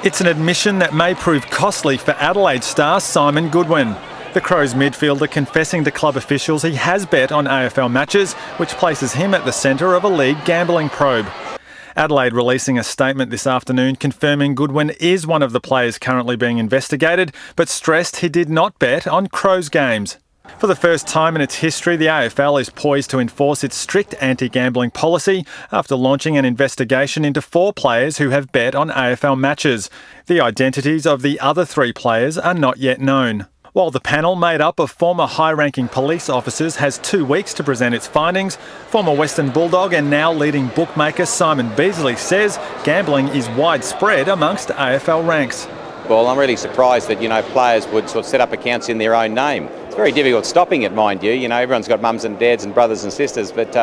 It's an admission that may prove costly for Adelaide star Simon Goodwin. The Crows midfielder confessing to club officials he has bet on AFL matches, which places him at the centre of a league gambling probe. Adelaide releasing a statement this afternoon confirming Goodwin is one of the players currently being investigated, but stressed he did not bet on Crows games. For the first time in its history, the AFL is poised to enforce its strict anti-gambling policy after launching an investigation into 4 players who have bet on AFL matches. The identities of the other 3 players are not yet known. While the panel, made up of former high-ranking police officers, has 2 weeks to present its findings, former Western Bulldog and now leading bookmaker Simon Beasley says gambling is widespread amongst AFL ranks. Well, I'm really surprised that, players would sort of set up accounts in their own name. It's very difficult stopping it, mind you. Everyone's got mums and dads and brothers and sisters, but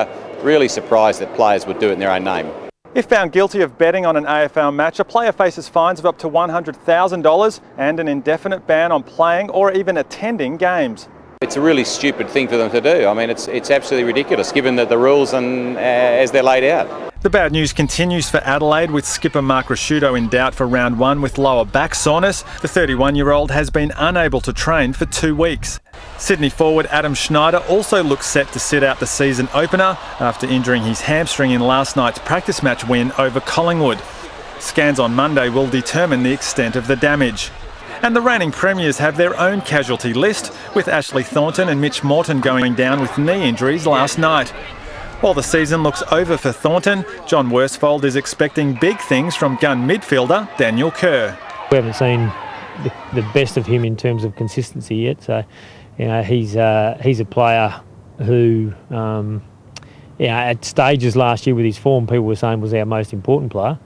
really surprised that players would do it in their own name. If found guilty of betting on an AFL match, a player faces fines of up to $100,000 and an indefinite ban on playing or even attending games. It's a really stupid thing for them to do. I mean, it's absolutely ridiculous given the rules and as they're laid out. The bad news continues for Adelaide, with skipper Mark Rasciuto in doubt for round 1 with lower back soreness. The 31-year-old has been unable to train for 2 weeks. Sydney forward Adam Schneider also looks set to sit out the season opener after injuring his hamstring in last night's practice match win over Collingwood. Scans on Monday will determine the extent of the damage. And the reigning premiers have their own casualty list, with Ashley Thornton and Mitch Morton going down with knee injuries last night. While the season looks over for Thornton, John Worsfold is expecting big things from gun midfielder Daniel Kerr. We haven't seen the best of him in terms of consistency yet, so he's a player who at stages last year with his form people were saying was our most important player.